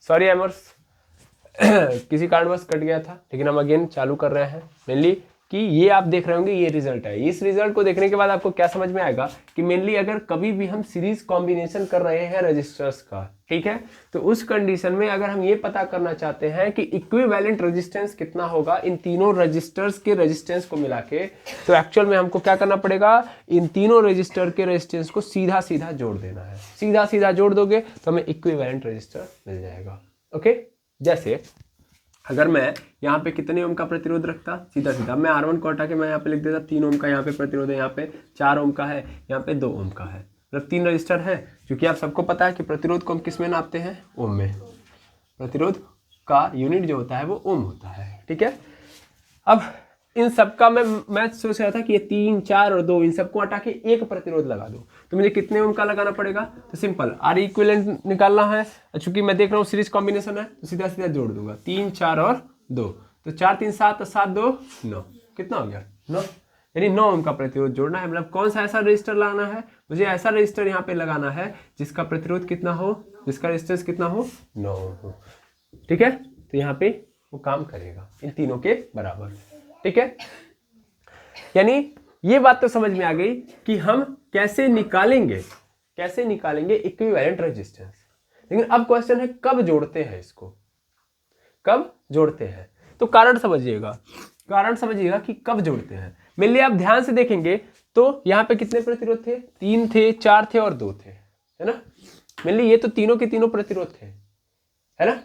Sorry एमर्स किसी कारणवश cut गया था, लेकिन हम अगेन चालू कर रहे हैं। मेनली कि ये आप देख रहे होंगे ये रिजल्ट है। इस रिजल्ट को देखने के बाद आपको क्या समझ में आएगा कि मेनली अगर कभी भी हम सीरीज कॉम्बिनेशन कर रहे हैं रजिस्टर्स का, ठीक है, तो उस कंडीशन में अगर हम ये पता करना चाहते हैं कि इक्विवेलेंट रेजिस्टेंस कितना होगा इन तीनों रजिस्टर्स के रेजिस्टेंस को मिला के, तो एक्चुअल में हमको क्या करना पड़ेगा, इन तीनों रजिस्टर के रेजिस्टेंस को सीधा सीधा जोड़ देना है। सीधा सीधा जोड़ दोगे तो हमें इक्विवेलेंट रजिस्टर मिल जाएगा। ओके, जैसे अगर मैं यहाँ पे कितने ओम का प्रतिरोध रखता, सीधा सीधा मैं R1 को हटा के मैं यहाँ पे लिख देता 3 ओम का यहाँ पे प्रतिरोध है, यहाँ पे 4 ओम का है, यहाँ पे 2 ओम का है, मतलब 3 रजिस्टर है। क्योंकि आप सबको पता है कि प्रतिरोध को हम किस में नापते हैं, ओम में। प्रतिरोध का यूनिट जो होता है वो ओम होता है, ठीक है। अब इन सबका मैं सोच रहा था कि ये 3, 4 और 2 इन सबको हटा के एक प्रतिरोध लगा दो, तो मुझे कितने ओम का लगाना पड़ेगा, तो सिंपल R इक्विवेलेंट निकालना है। चूंकि मैं देख रहा हूँ सीरीज कॉम्बिनेशन है तो सीधा सीधा जोड़ दूंगा 3, 4 और 2, तो 4, 3, 7 और 7, 2, 9, कितना हो गया 9, यानी 9 ओम का प्रतिरोध जोड़ना है। मतलब कौन सा ऐसा रजिस्टर लगाना है, मुझे ऐसा रजिस्टर यहाँ पे लगाना है जिसका प्रतिरोध कितना हो, जिसका रेजिस्टेंस कितना हो, 9 हो, ठीक है। तो यहाँ पे वो काम करेगा इन तीनों के बराबर, ठीक है। यानी ये बात तो समझ में आ गई कि हम कैसे निकालेंगे इक्विवेलेंट रेजिस्टेंस। लेकिन अब क्वेश्चन है कब जोड़ते हैं इसको, कब जोड़ते हैं। तो कारण समझिएगा कि कब जोड़ते हैं। मेनली आप ध्यान से देखेंगे तो यहाँ पे कितने प्रतिरोध थे, 3 थे, 4 थे और 2 थे, है ना। मेनली ये तो तीनों के तीनों प्रतिरोध थे, है ना।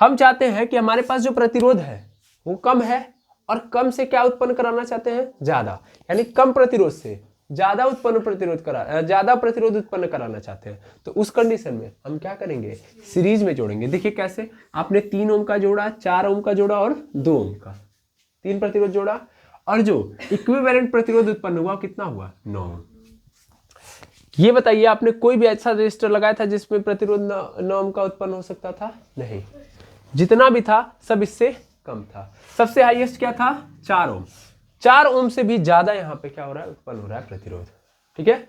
हम चाहते हैं कि हमारे पास जो प्रतिरोध है वो कम है, और कम से क्या उत्पन्न कराना चाहते हैं, ज्यादा, यानी कम प्रतिरोध से ज्यादा प्रतिरोध उत्पन्न कराना चाहते हैं। तो उस कंडीशन में हम क्या करेंगे, सीरीज में जोड़ेंगे। देखिए कैसे, आपने 3 ओम का जोड़ा, 4 ओम का जोड़ा और 2 ओम का, 3 प्रतिरोध जोड़ा, और जो इक्विवेलेंट प्रतिरोध उत्पन्न हुआ कितना हुआ, 9। ये बताइए आपने कोई भी ऐसा रजिस्टर लगाया था जिसमें प्रतिरोध 9 ओम का उत्पन्न हो सकता था, नहीं। जितना भी था सब इससे कम था। सबसे हाईएस्ट क्या था, 4 ओम। 4 ओम से भी ज्यादा यहाँ पे क्या हो रहा है, उत्पन्न हो रहा है प्रतिरोध, ठीक है।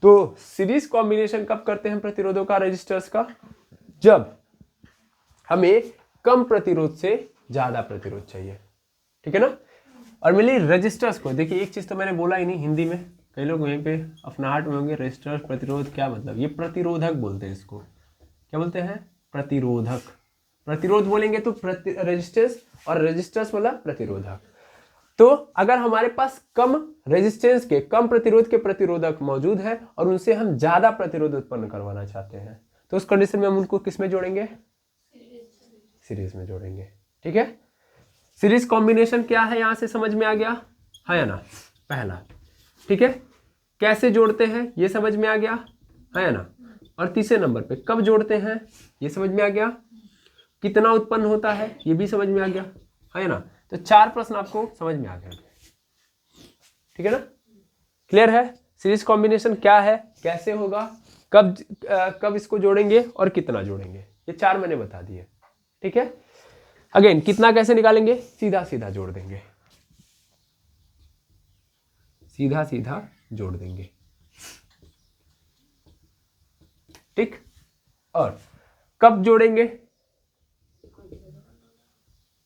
तो सीरीज कॉम्बिनेशन कब करते हैं प्रतिरोधों का, रेजिस्टर्स का, जब हमें कम प्रतिरोध से ज्यादा प्रतिरोध चाहिए, ठीक है ना। और मिली रजिस्टर्स को देखिए, एक चीज तो मैंने बोला ही नहीं हिंदी में, कई लोग वहीं पे अपनाहट में होंगे, रजिस्टर्स प्रतिरोध क्या मतलब, ये प्रतिरोधक बोलते हैं इसको, क्या बोलते हैं, प्रतिरोधक। प्रतिरोध बोलेंगे तो रेजिस्टेंस, और रेजिस्टेंस मतलब प्रतिरोधक। तो अगर हमारे पास कम रेजिस्टेंस के, कम प्रतिरोध के प्रतिरोधक मौजूद है और उनसे हम ज्यादा प्रतिरोध उत्पन्न करवाना चाहते हैं, तो उस कंडीशन में हम उनको किस में जोड़ेंगे, सीरीज में जोड़ेंगे, ठीक है। सीरीज कॉम्बिनेशन क्या है यहां से समझ में आ गया है ना, पहला, ठीक है। कैसे जोड़ते हैं ये समझ में आ गया है ना। और तीसरे नंबर पे कब जोड़ते हैं ये समझ में आ गया, कितना उत्पन्न होता है ये भी समझ में आ गया है ना। तो 4 प्रश्न आपको समझ में आ गया, ठीक है ना, क्लियर है। सीरीज कॉम्बिनेशन क्या है, कैसे होगा, कब इसको जोड़ेंगे और कितना जोड़ेंगे, ये 4 मैंने बता दिए, ठीक है। अगेन कितना कैसे निकालेंगे, सीधा सीधा जोड़ देंगे, सीधा सीधा जोड़ देंगे, ठीक। और कब जोड़ेंगे,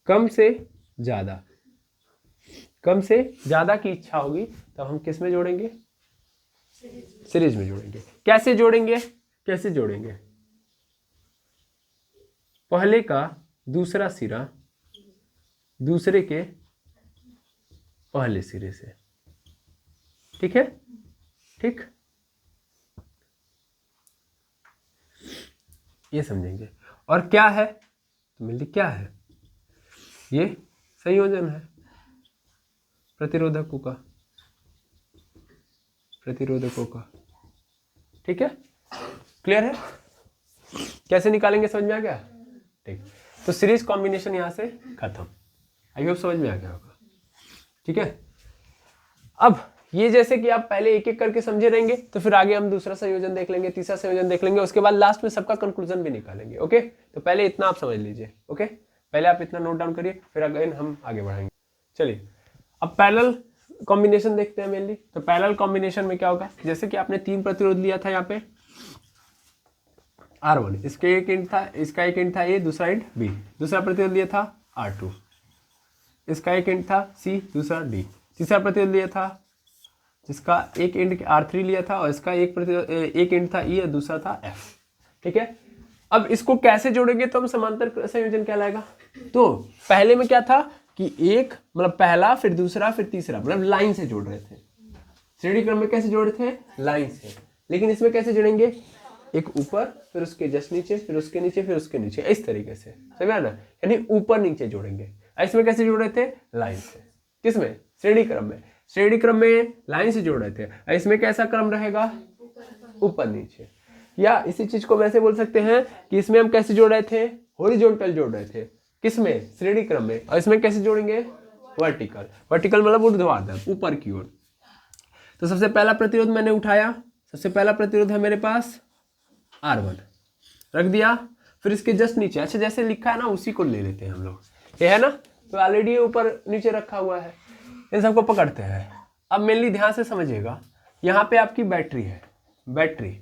कम से ज्यादा, कम से ज्यादा की इच्छा होगी तब हम किस में जोड़ेंगे, सीरीज में जोड़ेंगे। कैसे जोड़ेंगे, कैसे जोड़ेंगे, पहले का दूसरा सिरा दूसरे के पहले सिरे से, ठीक है, ठीक, ये समझेंगे। और क्या है, तो मिलती क्या है, ये संयोजन है प्रतिरोधकों का, ठीक है, क्लियर है। कैसे निकालेंगे समझ में आ गया, ठीक। तो सीरीज कॉम्बिनेशन यहां से खत्म, आई होप समझ में आ गया होगा, ठीक है। अब ये जैसे कि आप पहले एक एक करके समझे रहेंगे तो फिर आगे हम दूसरा संयोजन देख लेंगे, तीसरा संयोजन देख लेंगे, उसके बाद लास्ट में सबका कंक्लूजन भी निकालेंगे, ओके। तो पहले इतना आप समझ लीजिए, ओके, पहले आप इतना नोट डाउन करिए, फिर अगेन हम आगे बढ़ेंगे। चलिए अब पैरेलल कॉम्बिनेशन देखते हैं मेनली। तो पैरेलल कॉम्बिनेशन में क्या होगा, जैसे कि आपने 3 प्रतिरोध लिया था यहाँ पे, R1, इसके एक एंड था, इसका एक एंड था A, दूसरा एंड B, दूसरा प्रतिरोध लिया था R2, इसका एक एंड था C, दूसरा D, तीसरा प्रतिरोध लिया था जिसका एक एंड R3 लिया था और इसका एक एंड था E और दूसरा था F। ठीक है, अब इसको कैसे जोड़ेंगे तो हम समांतर संयोजन कहलाएगा। तो पहले में क्या था कि एक मतलब पहला फिर दूसरा फिर तीसरा, मतलब लाइन से जोड़ रहे थे। श्रेणी क्रम में कैसे जोड़े थे? लाइन से। लेकिन इसमें कैसे जोड़ेंगे? एक ऊपर फिर उसके जस्ट नीचे फिर उसके नीचे फिर उसके नीचे, इस तरीके से, समझा ना, यानी ऊपर नीचे जोड़ेंगे। इसमें कैसे जोड़ रहे थे? लाइन से। किसमें? श्रेणी क्रम में। श्रेणी क्रम में लाइन से जोड़ रहे थे। इसमें कैसा क्रम रहेगा? ऊपर नीचे। या इसी चीज को वैसे बोल सकते हैं कि इसमें हम कैसे जोड़ रहे थे? हॉरिजॉन्टल जोड़ रहे थे। किसमें? श्रेणी क्रम में। और इसमें कैसे जोड़ेंगे? वर्टिकल। वर्टिकल मतलब ऊर्ध्वाधर, ऊपर की ओर। तो सबसे पहला प्रतिरोध मैंने उठाया, सबसे पहला प्रतिरोध है मेरे पास R1, रख दिया। फिर इसके जस्ट नीचे, अच्छा जैसे लिखा है ना उसी को ले लेते हैं हम लोग, ये है ना, तो ऑलरेडी ये ऊपर नीचे रखा हुआ है, इन सबको पकड़ते हैं। अब मेनली ध्यान से समझिएगा, यहाँ पे आपकी बैटरी है, बैटरी,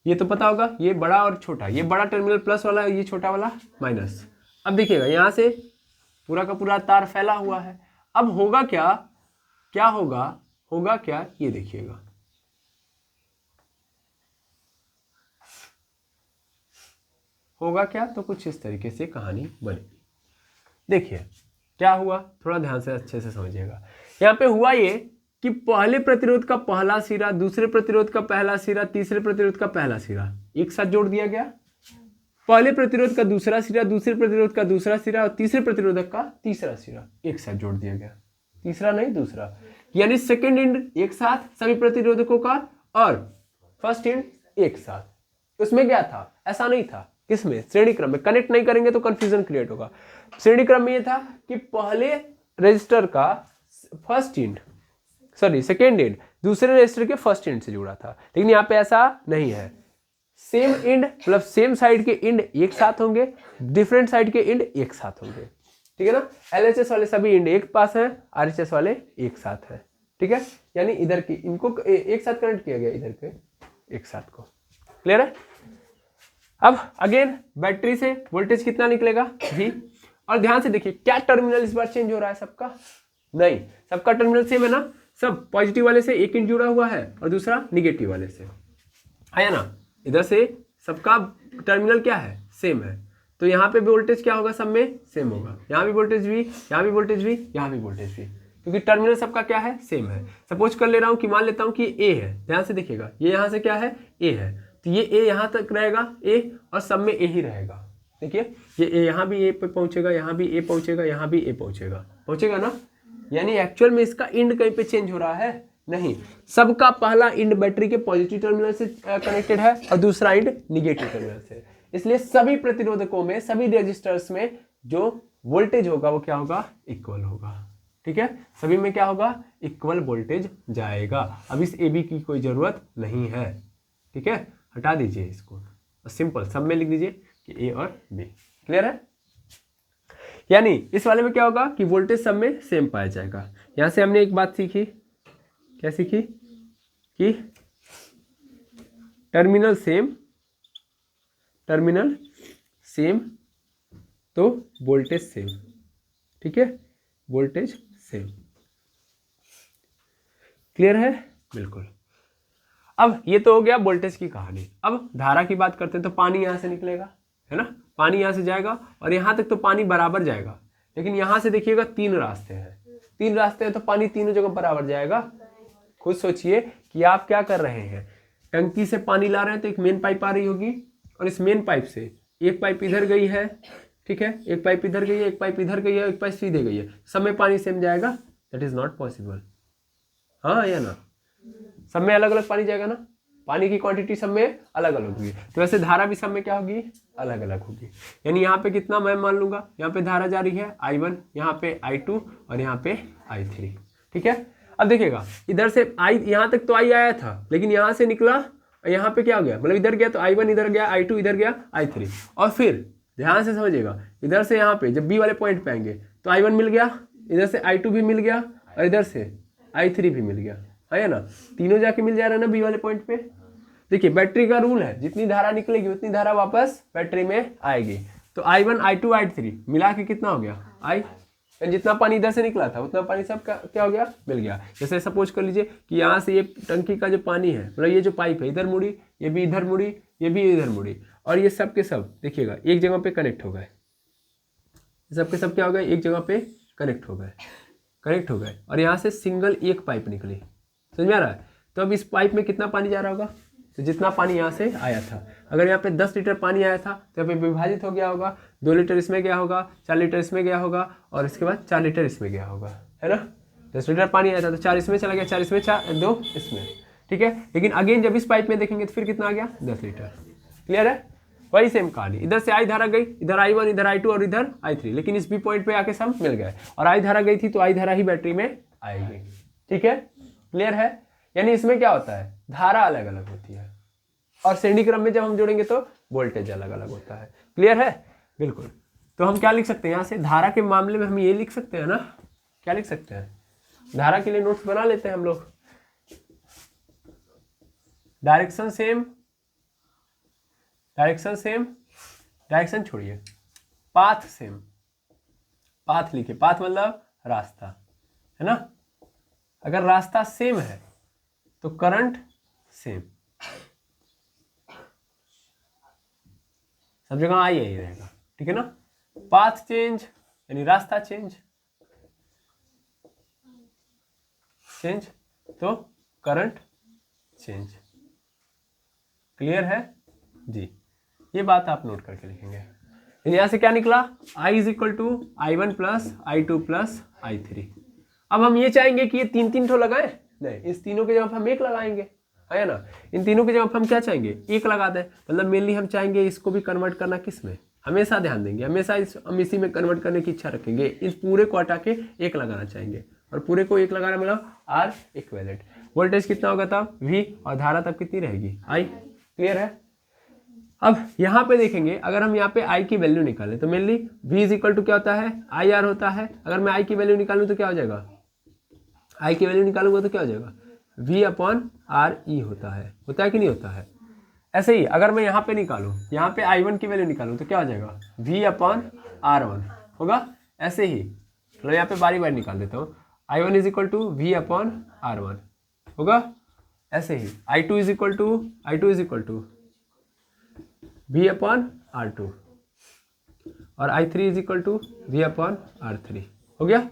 ये तो पता होगा, ये बड़ा और छोटा, ये बड़ा टर्मिनल प्लस वाला, ये छोटा वाला माइनस। अब देखिएगा यहाँ से पूरा का पूरा तार फैला हुआ है। अब होगा क्या, क्या होगा, होगा क्या, ये देखिएगा, होगा क्या, तो कुछ इस तरीके से कहानी बनेगी। देखिए क्या हुआ, थोड़ा ध्यान से अच्छे से समझिएगा। यहाँ पे हुआ ये कि पहले प्रतिरोध का पहला सिरा, दूसरे प्रतिरोध का पहला सिरा, तीसरे प्रतिरोध का पहला सिरा एक साथ जोड़ दिया गया। पहले प्रतिरोध का दूसरा सिरा, दूसरे प्रतिरोध का दूसरा सिरा और तीसरे प्रतिरोधक का तीसरा सिरा एक साथ जोड़ दिया गया। तीसरा नहीं, दूसरा, यानी सेकेंड एंड एक साथ सभी प्रतिरोधकों का और फर्स्ट एंड एक साथ। उसमें क्या था? ऐसा नहीं था। किसमें? श्रेणी क्रम में। कनेक्ट नहीं करेंगे तो कंफ्यूजन क्रिएट होगा। श्रेणी क्रम में ये था कि पहले रेजिस्टर का first and, sorry second and दूसरे रेजिस्टर के फर्स्ट एंड से जुड़ा था। लेकिन यहाँ पे ऐसा नहीं है। सेम एंड मतलब सेम साइड के एंड एक साथ होंगे, डिफरेंट साइड के एंड एक साथ होंगे। ठीक है ना, LHS वाले सभी एंड एक पास है, RHS वाले एक साथ है। ठीक है, यानी इधर की इनको एक साथ कनेक्ट किया गया, इधर के एक साथ को। क्लियर है? अब अगेन बैटरी से वोल्टेज कितना निकलेगा? V। और ध्यान से देखिए, क्या टर्मिनल इस बार चेंज हो रहा है सबका? नहीं, सबका टर्मिनल सेम है ना, सब पॉजिटिव वाले से एक एंड जुड़ा हुआ है और दूसरा निगेटिव वाले से है ना। इधर से सबका टर्मिनल क्या है? सेम है। तो यहाँ पे भी वोल्टेज क्या होगा? सब में सेम होगा। यहाँ भी वोल्टेज V, यहाँ भी वोल्टेज V, यहाँ भी वोल्टेज V, क्योंकि टर्मिनल सबका क्या है? सेम है। सपोज कर ले रहा हूँ कि मान लेता हूँ कि A है, ध्यान से देखिएगा, ये यहाँ से क्या है? A है, तो ये A यहाँ तक रहेगा A और सब में A ही रहेगा। देखिए ये A यहाँ भी A पे पहुँचेगा, यहाँ भी A पहुँचेगा, यहाँ भी A पहुँचेगा, पहुँचेगा ना। यानी एक्चुअल में इसका इंड कहीं पे चेंज हो रहा है? नहीं, सबका पहला इंड बैटरी के पॉजिटिव टर्मिनल से कनेक्टेड है और दूसरा इंड निगेटिव टर्मिनल से। इसलिए सभी प्रतिरोधकों में, सभी रेजिस्टर्स में जो वोल्टेज होगा वो क्या होगा? इक्वल होगा। ठीक है, सभी में क्या होगा? इक्वल वोल्टेज जाएगा। अब इस AB की कोई जरूरत नहीं है। ठीक है, हटा दीजिए इसको, सिंपल सब में लिख दीजिए कि A और B। क्लियर है? यानी इस वाले में क्या होगा कि वोल्टेज सब में सेम पाया जाएगा। यहां से हमने एक बात सीखी, क्या सीखी? कि टर्मिनल सेम, टर्मिनल सेम तो वोल्टेज सेम। ठीक है, वोल्टेज सेम। क्लियर है? बिल्कुल। अब ये तो हो गया वोल्टेज की कहानी। अब धारा की बात करते हैं, तो पानी यहां से निकलेगा, है ना, पानी यहां से जाएगा और यहां तक तो पानी बराबर जाएगा। लेकिन यहां से देखिएगा 3 रास्ते हैं, 3 रास्ते हैं तो पानी तीनों जगह बराबर जाएगा। खुद सोचिए कि आप क्या कर रहे हैं, टंकी से पानी ला रहे हैं तो एक मेन पाइप आ रही होगी और इस मेन पाइप से एक पाइप इधर गई है, ठीक है, एक पाइप इधर गई है, एक पाइप इधर गई है, एक पाइप सीधे गई है, सब में पानी सेम जाएगा? That is not possible. हाँ या ना? सब में अलग अलग पानी जाएगा ना, पानी की क्वांटिटी सब में अलग अलग होगी। तो वैसे धारा भी सब में क्या होगी? अलग अलग होगी। यानी यहाँ पे कितना मैं मान लूंगा, यहाँ पे धारा जा रही है I1, यहाँ पे I2 और यहाँ पे I3। ठीक है, अब देखिएगा इधर से यहाँ तक तो I आया था, लेकिन यहाँ से निकला और यहाँ पे क्या हो गया, मतलब इधर गया तो I1 इधर गया, I2 इधर गया, I3। और फिर ध्यान से समझिएगा, इधर से यहाँ पे जब B वाले पॉइंट पे आएंगे तो I1 मिल गया, इधर से I2 भी मिल गया और इधर से I3 भी मिल गया, है ना, तीनों जाके मिल जा रहा है ना B वाले पॉइंट पे। देखिए बैटरी का रूल है, जितनी धारा निकलेगी उतनी धारा वापस बैटरी में आएगी। तो I1 I2 I3 मिला के कितना हो गया I, जितना पानी इधर से निकला था उतना पानी सब का क्या हो गया, मिल गया। जैसे सपोज कर लीजिए कि यहाँ से ये टंकी का जो पानी है, मतलब ये जो पाइप है इधर मुड़ी, ये भी इधर मुड़ी, ये भी इधर मुड़ी, और ये सब के सब देखिएगा एक जगह पे कनेक्ट हो गए, सब के सब क्या हो गए, एक जगह पे कनेक्ट हो गए, और यहाँ से सिंगल एक पाइप निकली, समझ में आ रहा है। तो अब इस पाइप में कितना पानी जा रहा होगा, तो जितना पानी यहाँ से आया था, अगर यहाँ पे 10 लीटर पानी आया था तो यहाँ पे विभाजित हो गया होगा, 2 लीटर इसमें गया होगा, 4 लीटर इसमें गया होगा, और इसके बाद 4 लीटर इसमें गया होगा, है ना। 10 लीटर पानी आया था तो 4 इसमें चला गया, 4 इसमें, 2 इसमें, ठीक है। लेकिन अगेन जब इस पाइप में देखेंगे तो फिर कितना आ गया, 10 लीटर। क्लियर है, वही सेम कहानी, इधर से आई धारा गई, इधर I1, इधर I2 और इधर I3, लेकिन इस बी पॉइंट पे आके सब मिल गए, और आई धारा गई थी तो आई धारा ही बैटरी में आएगी, ठीक है। क्लियर है, यानी इसमें क्या होता है, धारा अलग अलग होती है, और श्रेणी क्रम में जब हम जोड़ेंगे तो वोल्टेज अलग अलग होता है। क्लियर है, बिल्कुल। तो हम क्या लिख सकते हैं यहाँ से, धारा के मामले में हम ये लिख सकते हैं ना, क्या लिख सकते हैं, धारा के लिए नोट्स बना लेते हैं हम लोग। डायरेक्शन सेम, डायरेक्शन छोड़िए, पाथ सेम, पाथ लिखिए, पाथ मतलब रास्ता, है ना। अगर रास्ता सेम है तो करंट सेम, सब जगह आई यही रहेगा, ठीक है ना। पाथ चेंज यानी रास्ता चेंज तो करंट चेंज। क्लियर है जी, ये बात आप नोट करके लिखेंगे। यहां से क्या निकला, I is equal to I1 plus I2 plus I3। अब हम ये चाहेंगे कि ये तीन ठो लगाएं, नहीं, इस तीनों के जवाब हम एक लगाएंगे, है ना। इन तीनों के जवाब हम क्या चाहेंगे, एक लगा दें, मतलब मेनली हम चाहेंगे इसको भी कन्वर्ट करना किस में, हमेशा ध्यान देंगे, हमेशा हम इसी में कन्वर्ट करने की इच्छा रखेंगे। इस पूरे को हटा के एक लगाना चाहेंगे, और पूरे को एक लगाना मतलब R इक्विवेलेंट। वोल्टेज कितना होगा तब V, और धारा तब कितनी रहेगी I। क्लियर है। अब यहाँ पे देखेंगे, अगर हम यहाँ पे I की वैल्यू निकालें तो mainly V is equal to क्या होता है, IR होता है। अगर मैं I की वैल्यू निकालूँ तो क्या हो जाएगा, I की वैल्यू निकालूंगा तो क्या हो जाएगा, V अपॉन RE होता है कि नहीं होता है। ऐसे ही अगर मैं यहाँ पे निकालूँ, यहाँ पे I1 की वैल्यू निकालूँ तो क्या हो जाएगा, V अपॉन R1 होगा। ऐसे ही मतलब यहाँ पे बारी बारी निकाल देता हूँ, I1 is equal to V upon R1 होगा। ऐसे ही I2 is equal to V upon R2, और I3 is equal to V upon R3 हो गया।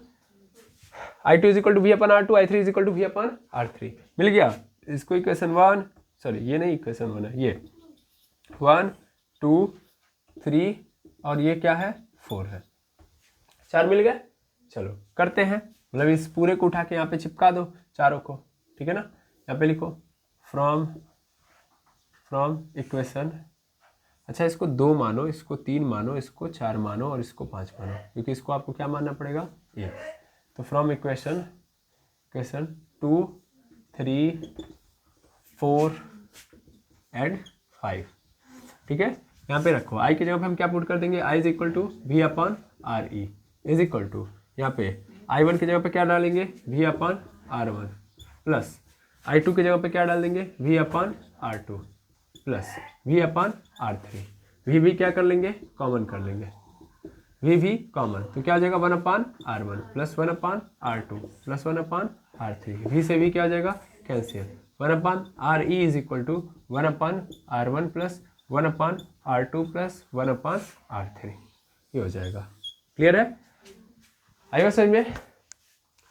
I2 is equal to V upon R2, I3 is equal to V upon R3 मिल गया। इसको equation 1, sorry ये नहीं इक्वेशन 1 है, ये 1 2 3 और ये क्या है 4 है, 4 मिल गए। चलो करते हैं, मतलब इस पूरे को उठा के यहाँ पे चिपका दो चारों को, ठीक है ना। यहाँ पे लिखो फ्रॉम इक्वेशन, अच्छा इसको 2 मानो, इसको 3 मानो, इसको 4 मानो, और इसको 5 मानो, क्योंकि इसको आपको क्या मानना पड़ेगा, ये। तो फ्रॉम इक्वेशन 2 3 4 एंड 5, ठीक है। यहाँ पे रखो, I की जगह पे हम क्या पुट कर देंगे, I is equal to V upon RE is equal to, यहाँ पे I1 की जगह पे क्या डालेंगे, V upon R1 plus I2 की जगह पे क्या डाल देंगे, V upon R2 plus V upon R3। V भी क्या कर लेंगे, कॉमन कर लेंगे, V भी कॉमन, तो क्या हो जाएगा 1 upon R1 plus 1 upon R2 plus 1 upon R3। V से भी क्या हो जाएगा, cancel. 1 upon RE is equal to 1 upon R1 plus 1 upon R2 plus 1 upon R3, ये हो जाएगा। क्लियर है, आएगा समझ में।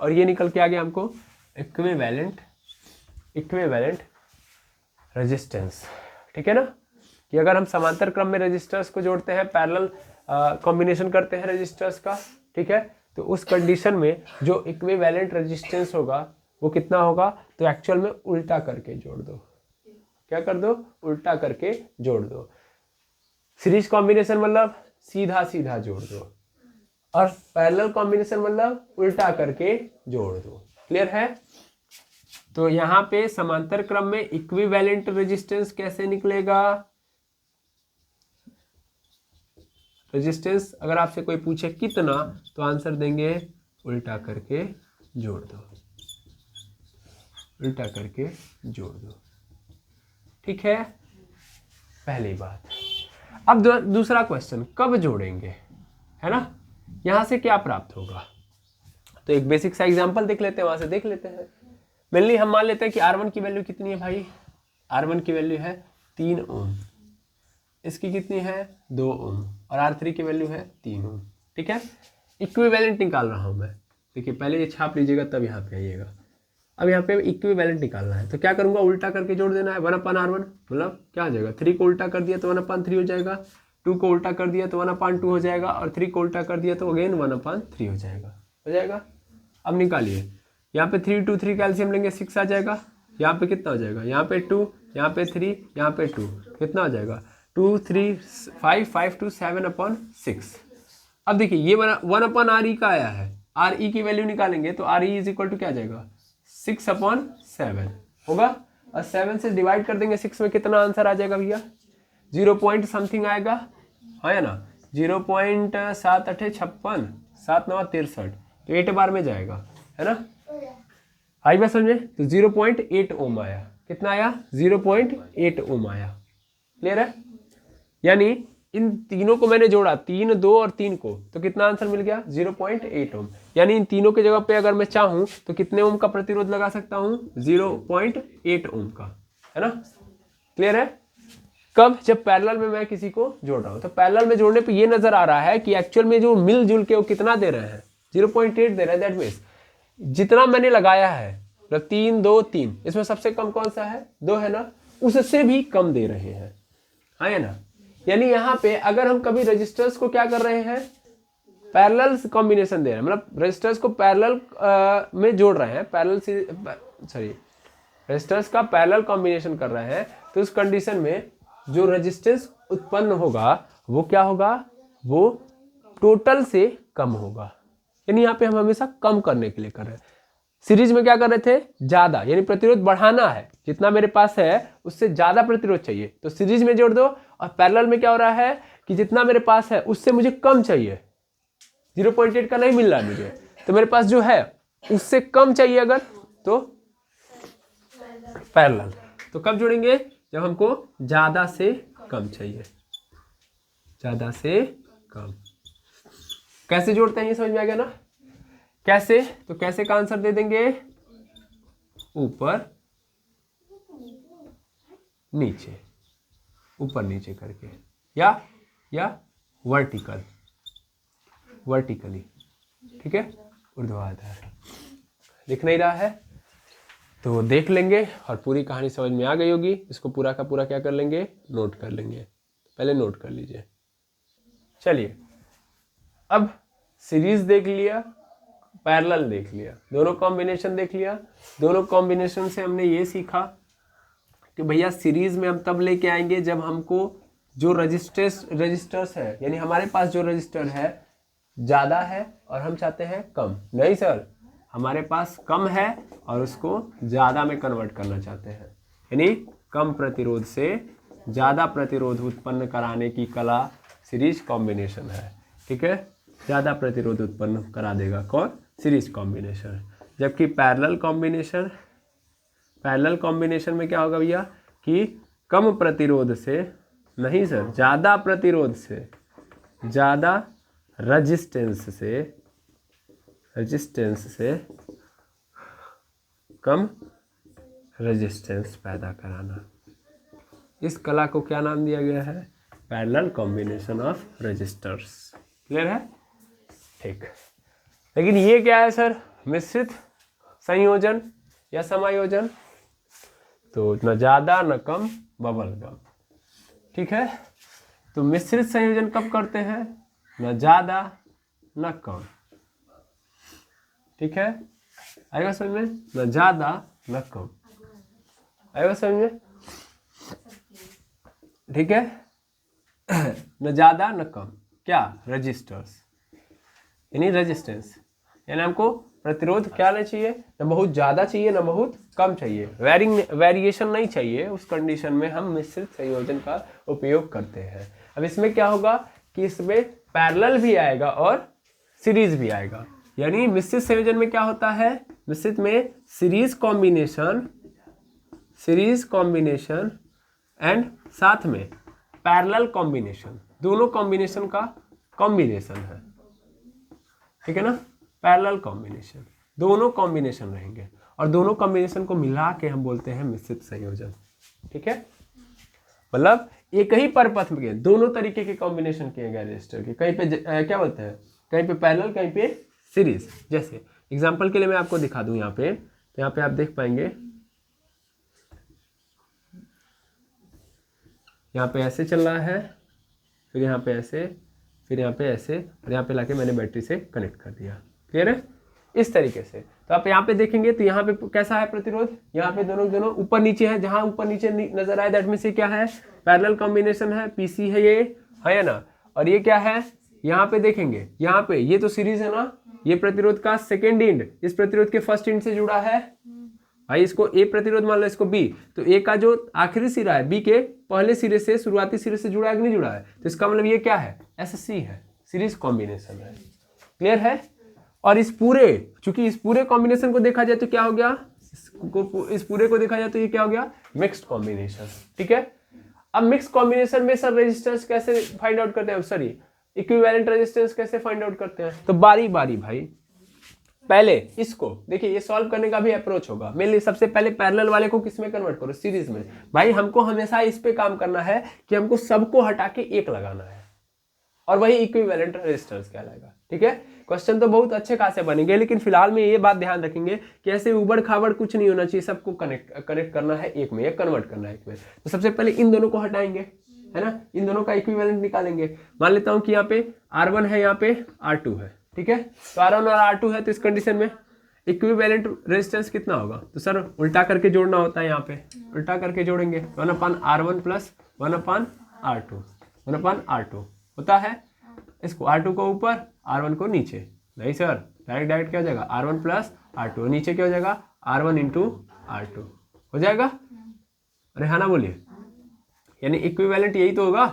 और ये निकल के आ गया हमको इक्विवेलेंट रेजिस्टेंस, ठीक है ना। कि अगर हम समांतर क्रम में रेजिस्टर्स को जोड़ते हैं, पैरेलल कॉम्बिनेशन करते हैं रेजिस्टर्स का, ठीक है, तो उस कंडीशन में जो इक्विवेलेंट रेजिस्टेंस होगा वो कितना होगा, तो एक्चुअल में उल्टा करके जोड़ दो, क्या कर दो, उल्टा करके जोड़ दो। सीरीज कॉम्बिनेशन मतलब सीधा सीधा जोड़ दो, और पैरेलल कॉम्बिनेशन मतलब उल्टा करके जोड़ दो। क्लियर है। तो यहाँ पे समांतर क्रम में इक्विवेलेंट रेजिस्टेंस कैसे निकलेगा, रेजिस्टेंस अगर आपसे कोई पूछे कितना, तो आंसर देंगे उल्टा करके जोड़ दो, उल्टा करके जोड़ दो, ठीक है, पहली बात। अब दूसरा क्वेश्चन, कब जोड़ेंगे, है ना, यहां से क्या प्राप्त होगा। तो एक बेसिक सा एग्जांपल देख लेते हैं, वहां से देख लेते हैं। मेनली हम मान लेते हैं कि R1 की वैल्यू कितनी है भाई, R1 की वैल्यू है 3 ओम, इसकी कितनी है 2 ओम, और R3 की वैल्यू है 3 ओम। ठीक है, इक्विवेलेंट निकाल रहा हूं मैं। देखिए पहले ये छाप लीजिएगा तब यहाँ पे आइएगा। अब यहाँ पे इक्विवेलेंट निकालना है, तो क्या करूंगा, उल्टा करके जोड़ देना है। 1/R1 मतलब क्या आ जाएगा, 3 को उल्टा कर दिया तो 1/3 हो जाएगा, 2 को उल्टा कर दिया तो 1/2 हो जाएगा, और 3 को उल्टा कर दिया तो अगेन 1/3 हो जाएगा। अब निकालिए, यहाँ पे 3 2 3 कैल्शियम लेंगे 6 आ जाएगा। यहाँ पे कितना हो जाएगा, यहाँ पे 2, यहाँ पे 3, यहाँ पे 2, कितना हो जाएगा 2 3 5 5 2 7/6। अब देखिए ये 1/RE का आया है, RE की वैल्यू निकालेंगे तो RE इज इक्वल टू क्या आ जाएगा 6/7 होगा, और 7 से डिवाइड कर देंगे 6 में, कितना आंसर आ जाएगा भैया 0 पॉइंट समथिंग आएगा, है ना, 0.7×8 = 56, 7×9 = 63, तो 8 बार में जाएगा, है ना। आई बात समझे, तो 0.8 ओम आया, कितना आया 0.8 ओम आया। क्लियर है, यानी इन तीनों को मैंने जोड़ा, 3 2 और 3 को, तो कितना आंसर मिल गया 0.8 ओम। यानी इन तीनों के जगह पे अगर मैं चाहूं तो कितने ओम का प्रतिरोध लगा सकता हूं 0.8 ओम का, है ना। क्लियर है, कब, जब पैरेलल में मैं किसी को जोड़ रहा हूं। तो पैरेलल में जोड़ने पे ये नजर आ रहा है कि एक्चुअल में जो मिलजुल के वो कितना दे रहे हैं 0.8 दे रहे हैं। दैट मीन्स जितना मैंने लगाया है, मतलब 3 2 3, इसमें सबसे कम कौन सा है 2 है ना, उससे भी कम दे रहे हैं, है ना। यानी यहाँ पे अगर हम कभी रजिस्टर्स को क्या कर रहे हैं, पैरेलल कॉम्बिनेशन दे रहे हैं, मतलब रजिस्टर्स को पैरेलल में जोड़ रहे हैं, रजिस्टर्स का पैरेलल कॉम्बिनेशन कर रहे हैं, तो उस कंडीशन में जो रेजिस्टेंस उत्पन्न होगा वो क्या होगा, वो टोटल से कम होगा। यानी यहाँ पे हम हमेशा कम करने के लिए कर रहे हैं। सीरीज में क्या कर रहे थे, ज्यादा, यानी प्रतिरोध बढ़ाना है, जितना मेरे पास है उससे ज्यादा प्रतिरोध चाहिए तो सीरीज में जोड़ दो। और पैरेलल में क्या हो रहा है कि जितना मेरे पास है उससे मुझे कम चाहिए, 0.8 का नहीं मिल रहा मुझे, तो मेरे पास जो है उससे कम चाहिए अगर, तो पैरेलल। तो कब जोड़ेंगे, जब हमको ज्यादा से कम चाहिए, ज्यादा से कम। कैसे जोड़ते हैं ये समझ में आ गया ना, कैसे, तो कैसे का आंसर दे देंगे, ऊपर नीचे, ऊपर नीचे करके, या वर्टिकली, ठीक है, ऊर्ध्वाधर। दिख नहीं रहा है तो देख लेंगे, और पूरी कहानी समझ में आ गई होगी। इसको पूरा का पूरा क्या कर लेंगे, नोट कर लेंगे, पहले नोट कर लीजिए। चलिए, अब सीरीज देख लिया, पैरेलल देख लिया, दोनों कॉम्बिनेशन देख लिया। दोनों कॉम्बिनेशन से हमने ये सीखा कि भैया सीरीज में हम तब लेके आएंगे जब हमको जो रजिस्टर्स है, यानी हमारे पास जो रजिस्टर है ज़्यादा है और हम चाहते हैं कम। नहीं सर, हमारे पास कम है और उसको ज़्यादा में कन्वर्ट करना चाहते हैं, यानी कम प्रतिरोध से ज़्यादा प्रतिरोध उत्पन्न कराने की कला सीरीज कॉम्बिनेशन है। ठीक है, ज़्यादा प्रतिरोध उत्पन्न करा देगा कौन, सीरीज कॉम्बिनेशन। जबकि पैरेलल कॉम्बिनेशन में क्या होगा भैया कि कम प्रतिरोध से, नहीं सर, ज़्यादा प्रतिरोध से, ज़्यादा रेजिस्टेंस से कम रेजिस्टेंस पैदा कराना। इस कला को क्या नाम दिया गया है, parallel combination of resistors. Clear है, ठीक। लेकिन ये क्या है सर, मिश्रित संयोजन या समायोजन, तो न ज़्यादा न कम, बबल गम। ठीक है, तो मिश्रित संयोजन कब करते हैं, न ज़्यादा न कम। ठीक है, आएगा समझ में, न ज़्यादा न कम, आएगा समझ में। ठीक है, न ज़्यादा न कम, क्या, रजिस्टर्स, यानी रेजिस्टेंस, यानी हमको प्रतिरोध क्या नहीं चाहिए, न बहुत ज़्यादा चाहिए न बहुत कम चाहिए, वेरिएशन नहीं चाहिए। उस कंडीशन में हम मिश्रित संयोजन का उपयोग करते हैं। अब इसमें क्या होगा कि इसमें पैरेलल भी आएगा और सीरीज भी आएगा। यानी मिश्रित संयोजन में क्या होता है, मिश्रित में सीरीज कॉम्बिनेशन एंड साथ में पैरेलल कॉम्बिनेशन, दोनों कॉम्बिनेशन का कॉम्बिनेशन है, ठीक है ना, पैरेलल कॉम्बिनेशन, दोनों कॉम्बिनेशन रहेंगे और दोनों कॉम्बिनेशन को मिला के हम बोलते हैं मिश्रित संयोजन, ठीक है। मतलब एक ही परपथ में दोनों तरीके के कॉम्बिनेशन किए गए रेजिस्टर के, कहीं पे क्या बोलते हैं, कहीं पे पैरेलल कहीं पे सीरीज। जैसे एग्जांपल के लिए मैं आपको दिखा दूं यहाँ पे, तो यहाँ पे आप देख पाएंगे, यहाँ पे ऐसे चल रहा है, फिर यहाँ पे ऐसे, फिर यहाँ पे ऐसे, और यहाँ पे लाके मैंने बैटरी से कनेक्ट कर दिया। क्लियर है? इस तरीके से। तो आप यहाँ पे देखेंगे तो यहाँ पे कैसा है प्रतिरोध, यहाँ पे दोनों ऊपर नीचे है, जहां ऊपर नीचे नजर आए दैट मीन से क्या है, पैरेलल कॉम्बिनेशन है, पीसी है ये, है ना। और ये क्या है, यहाँ पे देखेंगे, यहाँ पे ये तो सीरीज है ना, ये प्रतिरोध का सेकेंड इंड इस प्रतिरोध के फर्स्ट इंड से जुड़ा है भाई, इसको ए प्रतिरोध मान लो, इसको बी, तो ए का जो आखिरी सिरा है बी के पहले सिरे से, शुरुआती सिरे से जुड़ा है कि नहीं जुड़ा है, तो इसका मतलब ये क्या है, एससी है, सीरीज कॉम्बिनेशन है। क्लियर है? और इस पूरे, चूंकि इस पूरे कॉम्बिनेशन को देखा जाए तो क्या हो गया, इस पूरे को देखा जाए तो ये क्या हो गया, मिक्स्ड कॉम्बिनेशन, ठीक है। अब मिक्स्ड कॉम्बिनेशन में सर रेजिस्टेंस कैसे फाइंड आउट करते हैं, सॉरी इक्विवेलेंट रेजिस्टेंस कैसे फाइंड आउट करते हैं, तो बारी बारी भाई, पहले इसको देखिए, ये सॉल्व करने का भी अप्रोच होगा। मेनली सबसे पहले पैरेलल वाले को किस में कन्वर्ट करो, सीरीज में। भाई हमको हमेशा इस पे काम करना है कि हमको सबको हटा के एक लगाना है, और वही इक्विवेलेंट रेजिस्टेंस कहलाएगा, ठीक है। क्वेश्चन तो बहुत अच्छे खासे बनेंगे, लेकिन फिलहाल में ये बात ध्यान रखेंगे कि ऐसे उबड़ खाबड़ कुछ नहीं होना चाहिए, सबको कनेक्ट करना है एक में, एक कन्वर्ट करना है एक में। तो सबसे पहले इन दोनों को हटाएंगे, है ना, इन दोनों का इक्विवेलेंट निकालेंगे। मान लेता हूं कि यहाँ पे R1 है, यहाँ पे R2 है, ठीक है। तो R1 और R2 है, तो इस कंडीशन में इक्विवेलेंट रेजिस्टेंस कितना होगा, तो सर उल्टा करके जोड़ना होता है, यहाँ पे उल्टा करके जोड़ेंगे, 1/R1 प्लस 1/R2, 1/R2 होता है। इसको R2 को ऊपर, R1 को नीचे, नहीं सर डायरेक्ट क्या हो जाएगा, R1 प्लस R2, नीचे क्या हो जाएगा, R1 इंटू R2 हो जाएगा। अरे हाँ ना बोलिए, यानी इक्विवेलेंट यही तो होगा।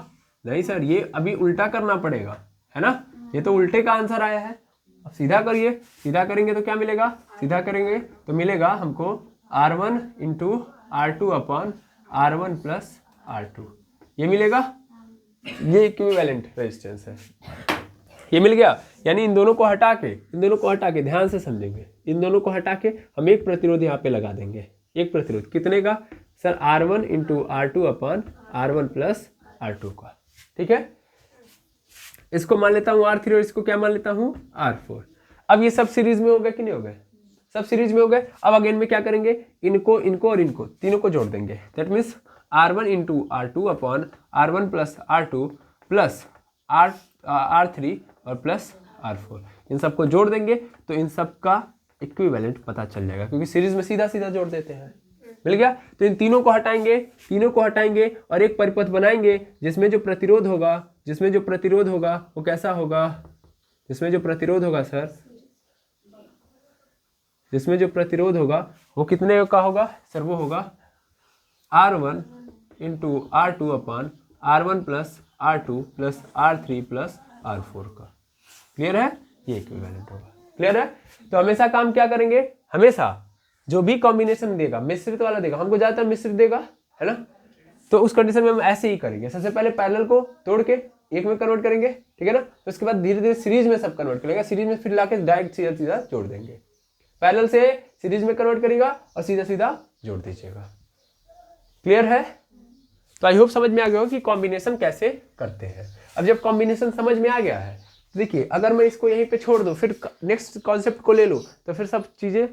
नहीं सर, ये अभी उल्टा करना पड़ेगा, है ना, ये तो उल्टे का आंसर आया है। अब सीधा करिए, सीधा करेंगे तो क्या मिलेगा, सीधा करेंगे तो मिलेगा हमको R1 into R2 upon R1 plus R2, ये मिलेगा, ये इक्विवेलेंट रेजिस्टेंस है, ये मिल गया। यानी इन दोनों को हटा के ध्यान से समझेंगे, इन दोनों को हटा के हम एक प्रतिरोध यहाँ पे लगा देंगे। एक प्रतिरोध कितने का, sir R1 into R2 upon R1 plus R2 का, ठीक है। इसको मान लेता हूँ R3 और इसको क्या मान लेता हूँ R4। अब ये सब सीरीज में हो गए कि नहीं हो गए, सब सीरीज में हो गए। अब अगेन में क्या करेंगे, इनको और इनको तीनों को जोड़ देंगे, that means R1 into R2 upon R1 plus R2 plus R3 और प्लस R4, इन सबको जोड़ देंगे तो इन सब का इक्विवेलेंट पता चल जाएगा, क्योंकि सीरीज में सीधा सीधा जोड़ देते हैं। मिल गया। तो इन तीनों को हटाएंगे और एक परिपथ बनाएंगे जिसमें जो प्रतिरोध होगा वो कैसा होगा, जिसमें जो प्रतिरोध होगा सर, जिसमें जो प्रतिरोध होगा वो कितने का होगा सर, वो होगा R1 into R2 upon R1 plus R2 plus R3 plus R4 का। क्लियर है, ये इक्विवेलेंट होगा। क्लियर है। तो हमेशा काम क्या करेंगे, हमेशा जो भी कॉम्बिनेशन देगा, मिश्रित वाला देगा, हमको ज्यादातर मिश्रित देगा, है ना, तो उस कंडीशन में हम ऐसे ही करेंगे। सबसे पहले पैरेलल को तोड़ के एक में कन्वर्ट करेंगे, ठीक है ना, तो उसके बाद धीरे धीरे सीरीज में सब कन्वर्ट करेंगे, सीरीज में फिर लाके डायरेक्ट सीधा सीधा जोड़ देंगे। पैरेलल से सीरीज में कन्वर्ट करेगा और सीधा सीधा जोड़ दीजिएगा। क्लियर है। तो आई होप समझ में आ गया हो कि कॉम्बिनेशन कैसे करते हैं। अब जब कॉम्बिनेशन समझ में आ गया है, देखिए अगर मैं इसको यहीं पे छोड़ दूं, फिर नेक्स्ट कॉन्सेप्ट को ले लूं, तो फिर सब चीजें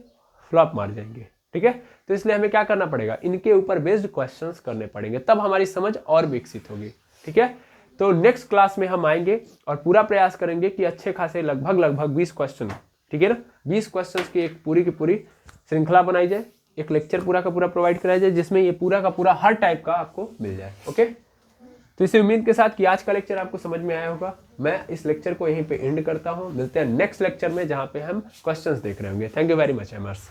फ्लॉप मार जाएंगे, ठीक है। तो इसलिए हमें क्या करना पड़ेगा, इनके ऊपर बेस्ड क्वेश्चंस करने पड़ेंगे, तब हमारी समझ और विकसित होगी, ठीक है। तो नेक्स्ट क्लास में हम आएंगे और पूरा प्रयास करेंगे कि अच्छे खासे लगभग 20 क्वेश्चन, ठीक है ना, 20 क्वेश्चंस की एक पूरी की पूरी श्रृंखला बनाई जाए, एक लेक्चर पूरा का पूरा प्रोवाइड कराया जाए, जिसमें ये पूरा का पूरा हर टाइप का आपको मिल जाए। ओके, तो इसी उम्मीद के साथ कि आज का लेक्चर आपको समझ में आया होगा, मैं इस लेक्चर को यहीं पे एंड करता हूं। मिलते हैं नेक्स्ट लेक्चर में, जहां पे हम क्वेश्चंस देख रहे होंगे। Thank you very much एमर्स।